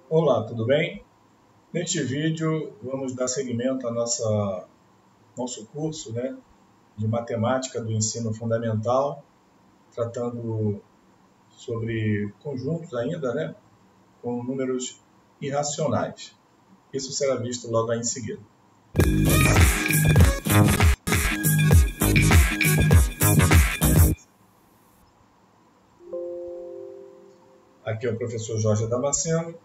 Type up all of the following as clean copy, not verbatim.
Olá, tudo bem? Neste vídeo vamos dar seguimento ao nosso curso, de matemática do ensino fundamental, tratando sobre conjuntos ainda, com números irracionais. Isso será visto logo aí em seguida. Aqui é o professor Jorge Damasceno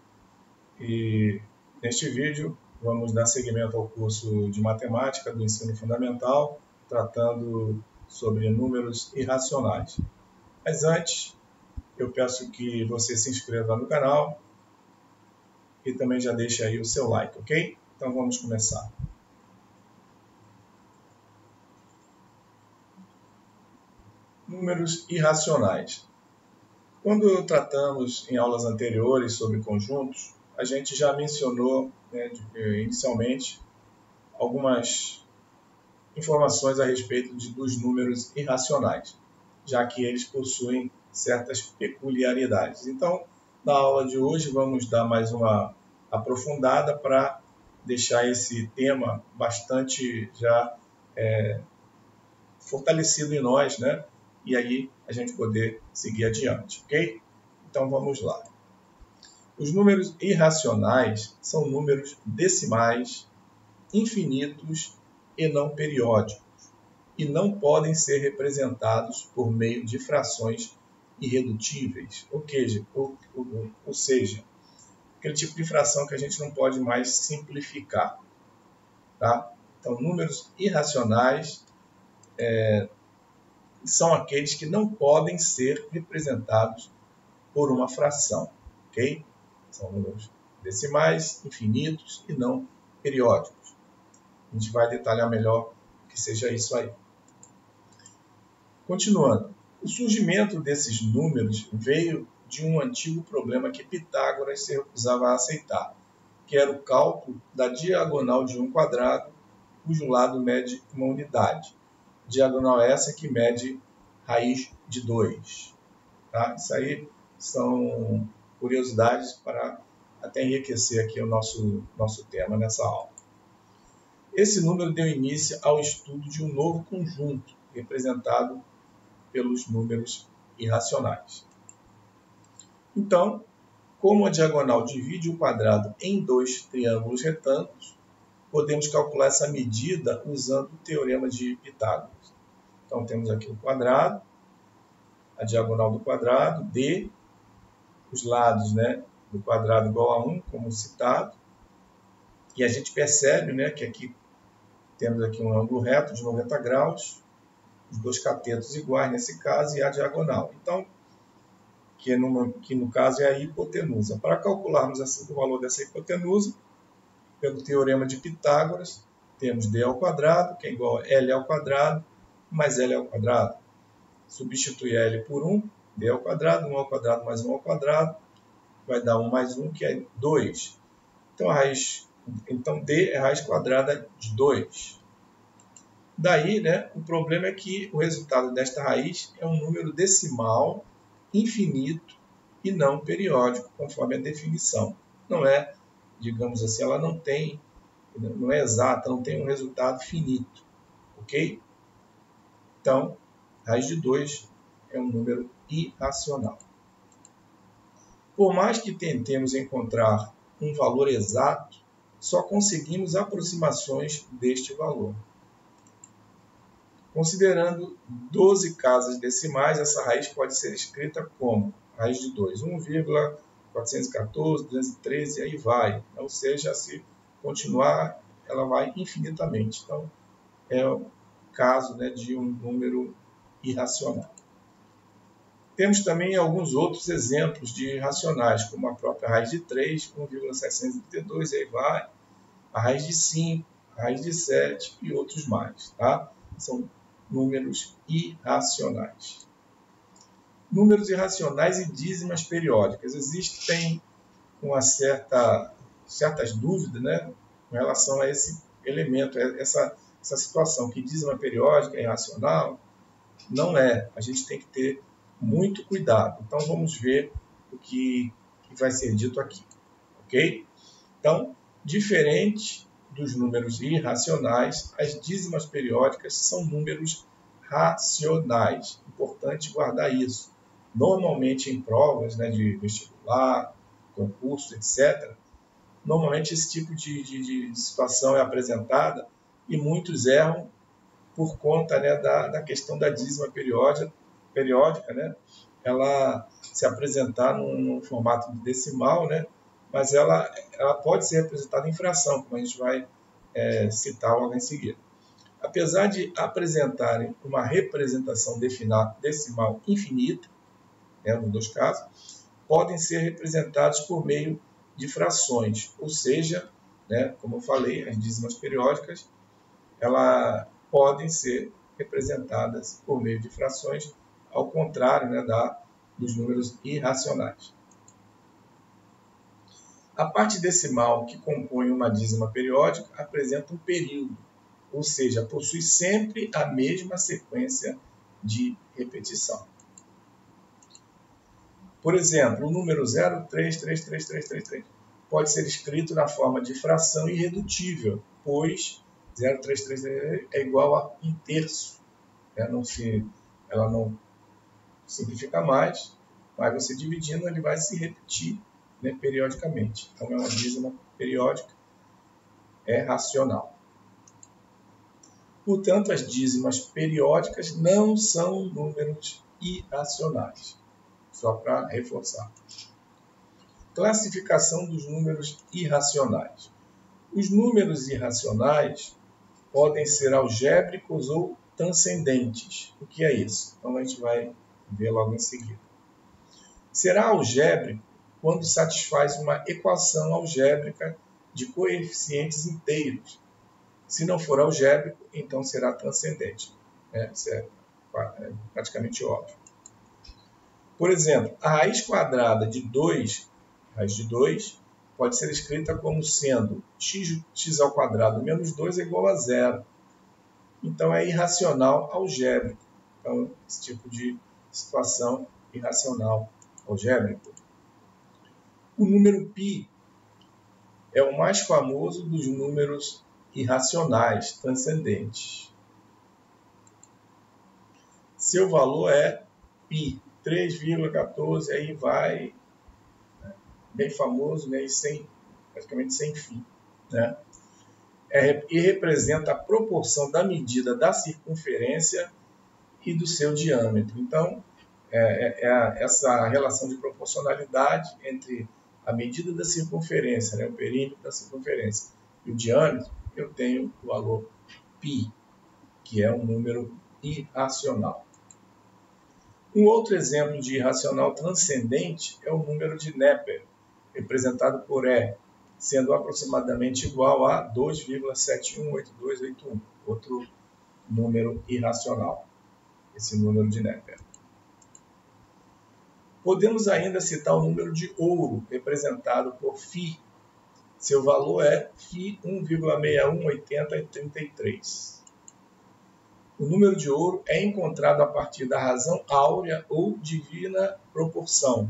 e neste vídeo vamos dar seguimento ao curso de matemática do ensino fundamental, tratando sobre números irracionais. Mas antes, eu peço que você se inscreva no canal e também já deixe aí o seu like, ok? Então vamos começar. Números irracionais. Quando tratamos em aulas anteriores sobre conjuntos, a gente já mencionou inicialmente algumas informações a respeito dos números irracionais, já que eles possuem certas peculiaridades. Então, na aula de hoje, vamos dar mais uma aprofundada para deixar esse tema bastante já fortalecido em nós, E aí a gente poder seguir adiante, ok? Então vamos lá. Os números irracionais são números decimais, infinitos e não periódicos, e não podem ser representados por meio de frações irredutíveis, ou seja, aquele tipo de fração que a gente não pode mais simplificar. Tá? Então, números irracionais são aqueles que não podem ser representados por uma fração. Ok? São números decimais, infinitos e não periódicos. A gente vai detalhar melhor que seja isso aí. Continuando. O surgimento desses números veio de um antigo problema que Pitágoras se recusava a aceitar, que era o cálculo da diagonal de um quadrado, cujo lado mede uma unidade. Diagonal essa que mede raiz de 2. Tá? Isso aí são curiosidades para até enriquecer aqui o nosso tema nessa aula. Esse número deu início ao estudo de um novo conjunto, representado pelos números irracionais. Então, como a diagonal divide o quadrado em dois triângulos retângulos, podemos calcular essa medida usando o teorema de Pitágoras. Então, temos aqui o quadrado, a diagonal do quadrado, D, os lados do quadrado igual a 1, como citado. E a gente percebe que aqui temos aqui um ângulo reto de 90 graus, os dois catetos iguais nesse caso e a diagonal. Então, que no caso é a hipotenusa. Para calcularmos o valor dessa hipotenusa, pelo teorema de Pitágoras, temos d ao quadrado, que é igual a L ao quadrado, mais L ao quadrado. Substitui L por 1, d ao quadrado, 1 ao quadrado mais 1 ao quadrado, vai dar 1 mais 1, que é 2. Então, d é a raiz quadrada de 2. Daí, o problema é que o resultado desta raiz é um número decimal, infinito e não periódico, conforme a definição. Não é, digamos assim, ela não é exata, não tem um resultado finito. Ok? Então, raiz de 2 é um número irracional. Por mais que tentemos encontrar um valor exato, só conseguimos aproximações deste valor. Considerando 12 casas decimais, essa raiz pode ser escrita como raiz de 2, 1,414, 213 e aí vai. Ou seja, se continuar, ela vai infinitamente. Então, é o caso de um número irracional. Temos também alguns outros exemplos de irracionais, como a própria raiz de 3, 1,632, e aí vai, a raiz de 5, a raiz de 7 e outros mais. Tá? São números irracionais. Números irracionais e dízimas periódicas. Existem certas dúvidas com relação a esse elemento, essa situação, que dízima periódica é irracional. Não é. A gente tem que ter muito cuidado. Então, vamos ver o que vai ser dito aqui. ok? Então, diferente dos números irracionais, as dízimas periódicas são números racionais. Importante guardar isso. Normalmente em provas, né, de vestibular, concurso, etc., normalmente esse tipo de situação é apresentada e muitos erram por conta, né, da questão da dízima periódica, né, ela se apresentar num formato decimal, né, mas ela pode ser representada em fração, como a gente vai citar logo em seguida. Apesar de apresentarem uma representação decimal infinita, né, nos dois casos, podem ser representados por meio de frações, ou seja, né, como eu falei, as dízimas periódicas elas podem ser representadas por meio de frações, ao contrário, né, dos números irracionais. A parte decimal que compõe uma dízima periódica apresenta um período, ou seja, possui sempre a mesma sequência de repetição. Por exemplo, o número 0,33333 pode ser escrito na forma de fração irredutível, pois 0,333 é igual a 1/3. Ela não simplifica mais, mas você dividindo ele vai se repetir, né, periodicamente. Então é uma dízima periódica, é racional. Portanto, as dízimas periódicas não são números irracionais. Só para reforçar. Classificação dos números irracionais. Os números irracionais podem ser algébricos ou transcendentes. O que é isso? Então a gente vai ver logo em seguida. Será algébrico quando satisfaz uma equação algébrica de coeficientes inteiros. Se não for algébrico, então será transcendente. Isso é praticamente óbvio. Por exemplo, a raiz quadrada de 2, pode ser escrita como sendo x ao quadrado menos 2 é igual a 0. Então, é irracional algébrico. Então, esse tipo de situação irracional algébrico. O número π é o mais famoso dos números irracionais transcendentes. Seu valor é π. 3,14, aí vai, né, bem famoso, né, e praticamente sem fim. Né? E representa a proporção da medida da circunferência e do seu diâmetro. Então, essa relação de proporcionalidade entre a medida da circunferência, né, o perímetro da circunferência, e o diâmetro, eu tenho o valor π, que é um número irracional. Um outro exemplo de irracional transcendente é o número de Neper, representado por E, sendo aproximadamente igual a 2,718281, outro número irracional, esse número de Neper. Podemos ainda citar o número de ouro, representado por φ. Seu valor é φ 1,618033. O número de ouro é encontrado a partir da razão áurea ou divina proporção,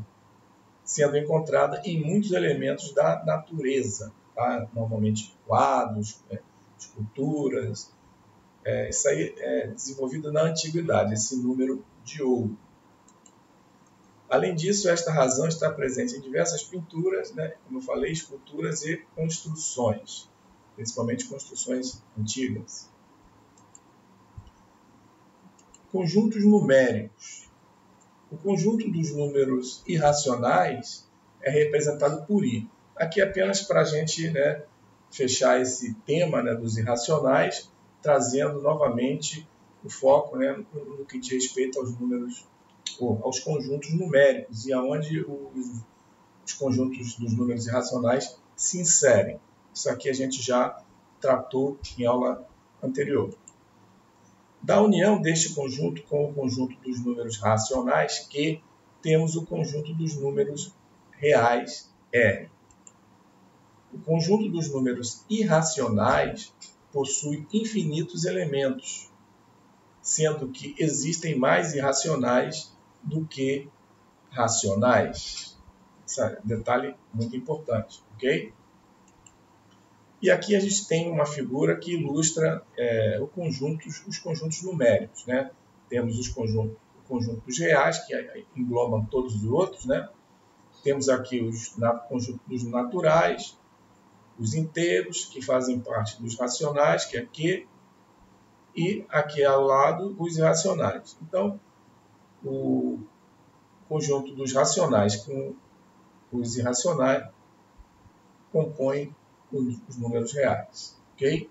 sendo encontrada em muitos elementos da natureza, tá? Normalmente quadros, esculturas. Isso aí é desenvolvido na antiguidade, esse número de ouro. Além disso, esta razão está presente em diversas pinturas, né? Como eu falei, esculturas e construções, principalmente construções antigas. Conjuntos numéricos. O conjunto dos números irracionais é representado por I. Aqui apenas para a gente, né, fechar esse tema, né, dos irracionais, trazendo novamente o foco, né, no que diz respeito aos números, aos conjuntos numéricos e aonde os conjuntos dos números irracionais se inserem. Isso aqui a gente já tratou em aula anterior. Da união deste conjunto com o conjunto dos números racionais, que temos o conjunto dos números reais, R. O conjunto dos números irracionais possui infinitos elementos, sendo que existem mais irracionais do que racionais. Esse detalhe muito importante, ok? E aqui a gente tem uma figura que ilustra os conjuntos numéricos, né? Temos o conjunto dos reais, que englobam todos os outros, né? Temos aqui os conjuntos naturais, os inteiros, que fazem parte dos racionais, que é Q, e aqui ao lado os irracionais. Então, o conjunto dos racionais com os irracionais compõe os números reais, ok?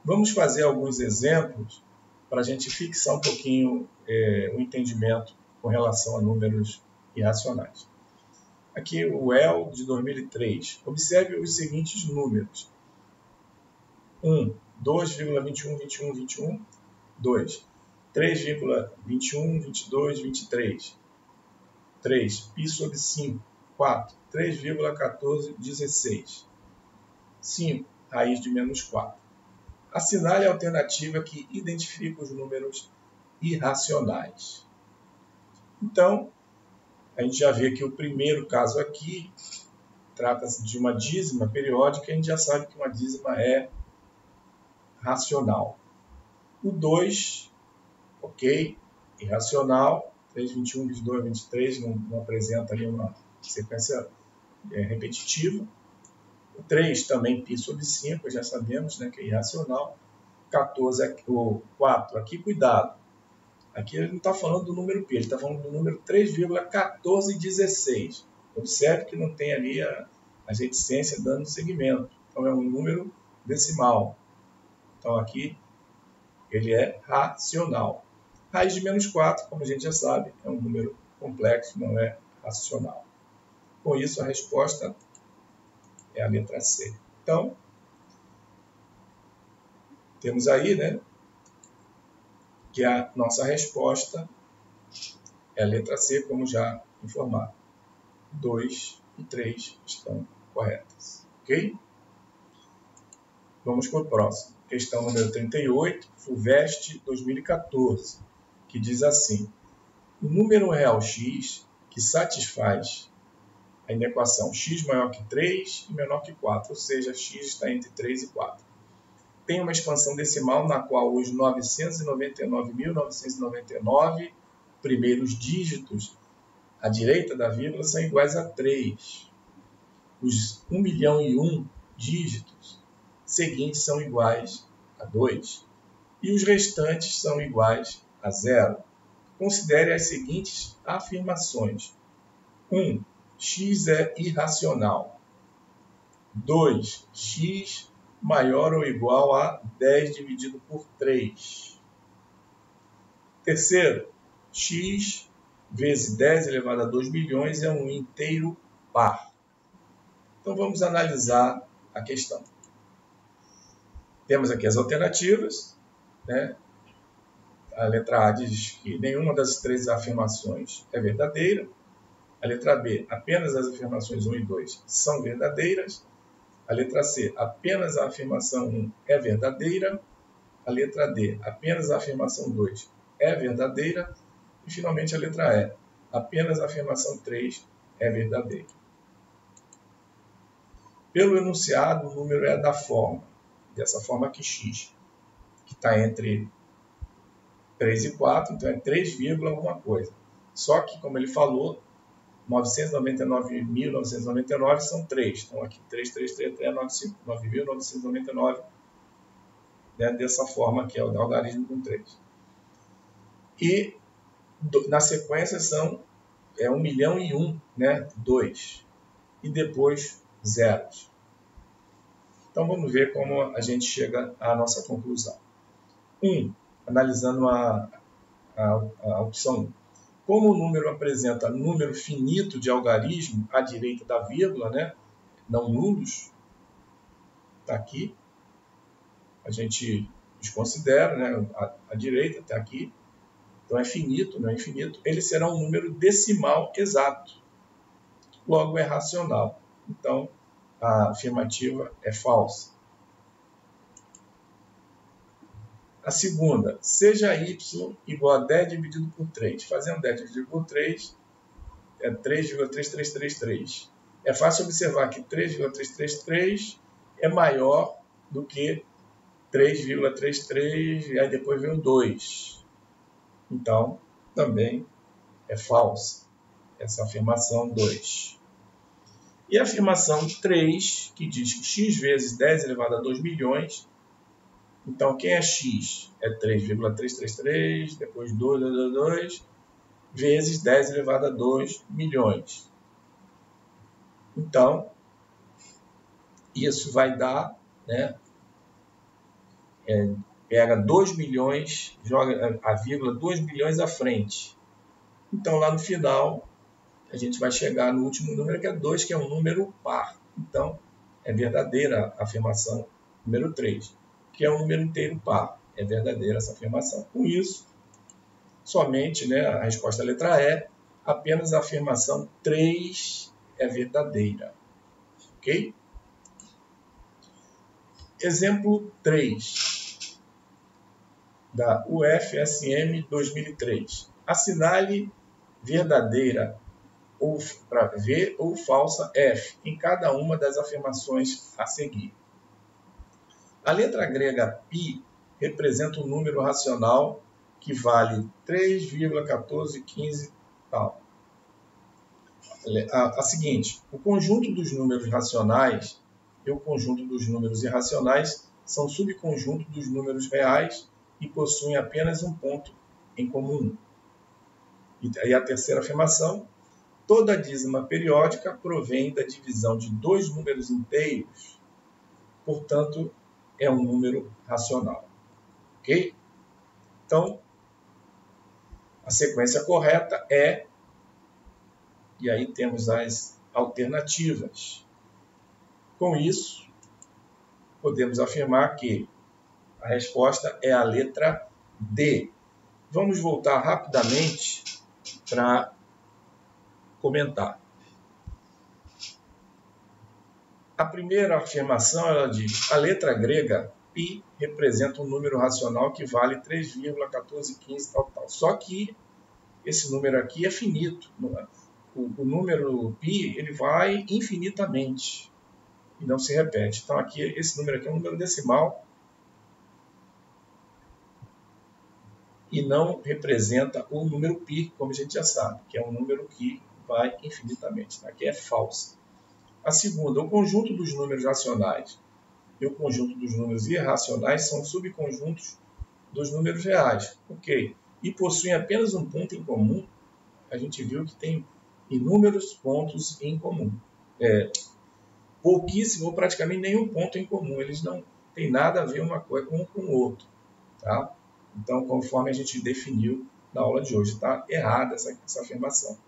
Vamos fazer alguns exemplos para a gente fixar um pouquinho o entendimento com relação a números irracionais. Aqui o EL de 2003. Observe os seguintes números. 1, 2,21, 2, 3,21, 22, 23. 3, π sobre 5. 4, 3,14, 16. 5, raiz de menos 4. Assinale a alternativa que identifica os números irracionais. Então, a gente já vê que o primeiro caso aqui trata-se de uma dízima periódica, a gente já sabe que uma dízima é racional. O 2, ok, irracional, 3, 21, 22, 23, não apresenta ali uma sequência repetitiva. O 3 também π sobre 5, já sabemos, né, que é irracional. 14, o 4, aqui cuidado. Aqui ele não está falando do número π, ele está falando do número 3,1416. Observe que não tem ali a reticência dando segmento. Então é um número decimal. Então aqui ele é racional. Raiz de menos 4, como a gente já sabe, é um número complexo, não é racional. Com isso, a resposta é a letra C. Então, temos aí, né, que a nossa resposta é a letra C, como já informado. 2 e 3 estão corretas. Ok? Vamos para o próximo. Questão número 38, FUVEST 2014, que diz assim: o número real x que satisfaz a equação x maior que 3 e menor que 4, ou seja, x está entre 3 e 4. Tem uma expansão decimal na qual os 999.999 primeiros dígitos à direita da vírgula são iguais a 3. Os 1.000.001 dígitos seguintes são iguais a 2. E os restantes são iguais a 0. Considere as seguintes afirmações. 1. X é irracional. 2. X maior ou igual a 10 dividido por 3. Terceiro, x vezes 10 elevado a 2 milhões é um inteiro par. Então vamos analisar a questão. Temos aqui as alternativas, né? A letra A diz que nenhuma das três afirmações é verdadeira. A letra B, apenas as afirmações 1 e 2 são verdadeiras. A letra C, apenas a afirmação 1 é verdadeira. A letra D, apenas a afirmação 2 é verdadeira. E, finalmente, a letra E, apenas a afirmação 3 é verdadeira. Pelo enunciado, o número é dessa forma aqui x, que está entre 3 e 4, então é 3, alguma coisa. Só que, como ele falou, 999.999 são 3. Então, aqui 3, 3, 3, 3 é 9.999, né, dessa forma que é o algarismo com 3. E na sequência são 1.000.001, né, 2. E depois zeros. Então, vamos ver como a gente chega à nossa conclusão. 1. Analisando a opção 1. Como o número apresenta número finito de algarismo à direita da vírgula, né, não nulos, está aqui, a gente desconsidera, né, a direita está aqui, então é finito, não é infinito, ele será um número decimal exato, logo é racional. Então, a afirmativa é falsa. A segunda, seja y igual a 10 dividido por 3. Fazendo 10 dividido por 3, é 3,3333. É fácil observar que 3,333 é maior do que 3,33, e aí depois vem o 2. Então, também é falsa essa afirmação 2. E a afirmação 3, que diz que x vezes 10 elevado a 2 milhões. Então, quem é x? É 3,333, depois 2, vezes 10 elevado a 2 milhões. Então, isso vai dar, né? Pega 2 milhões, joga a vírgula 2 milhões à frente. Então, lá no final, a gente vai chegar no último número, que é 2, que é um número par. Então, é verdadeira a afirmação número 3, que é um número inteiro par. É verdadeira essa afirmação. Com isso, somente, né, a resposta à letra E, apenas a afirmação 3 é verdadeira. Ok? Exemplo 3, da UFSM 2003. Assinale verdadeira para V ou falsa F em cada uma das afirmações a seguir. A letra grega π representa um número racional que vale 3,1415 tal. A seguinte, o conjunto dos números racionais e o conjunto dos números irracionais são subconjuntos dos números reais e possuem apenas um ponto em comum. E a terceira afirmação, toda dízima periódica provém da divisão de dois números inteiros, portanto, é um número racional. Ok? Então, a sequência correta é, e aí temos as alternativas. Com isso, podemos afirmar que a resposta é a letra D. Vamos voltar rapidamente para comentar. A primeira afirmação, ela diz, a letra grega π representa um número racional que vale 3,1415 tal. Só que esse número aqui é finito. O número π ele vai infinitamente e não se repete. Então aqui esse número aqui é um número decimal e não representa o número π, como a gente já sabe, que é um número que vai infinitamente. Aqui é falso. A segunda, o conjunto dos números racionais e o conjunto dos números irracionais são subconjuntos dos números reais. Ok. E possuem apenas um ponto em comum. A gente viu que tem inúmeros pontos em comum. Pouquíssimo ou praticamente nenhum ponto em comum. Eles não têm nada a ver uma coisa um com o outro. Tá? Então, conforme a gente definiu na aula de hoje, está errada essa afirmação.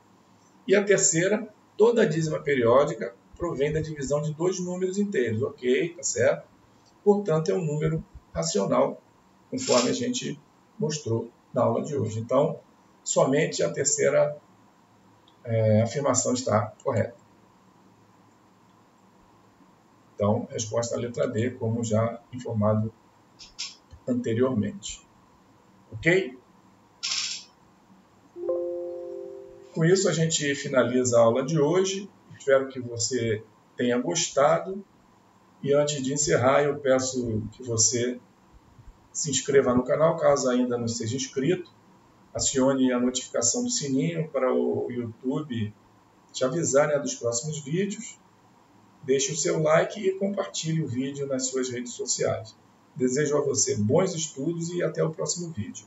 E a terceira, toda dízima periódica provém da divisão de dois números inteiros. Ok, tá certo? Portanto, é um número racional, conforme a gente mostrou na aula de hoje. Então, somente a terceira afirmação está correta. Então, resposta à letra D, como já informado anteriormente. Ok? Com isso, a gente finaliza a aula de hoje. Espero que você tenha gostado. E antes de encerrar, eu peço que você se inscreva no canal, caso ainda não seja inscrito. Acione a notificação do sininho para o YouTube te avisar, né, dos próximos vídeos. Deixe o seu like e compartilhe o vídeo nas suas redes sociais. Desejo a você bons estudos e até o próximo vídeo.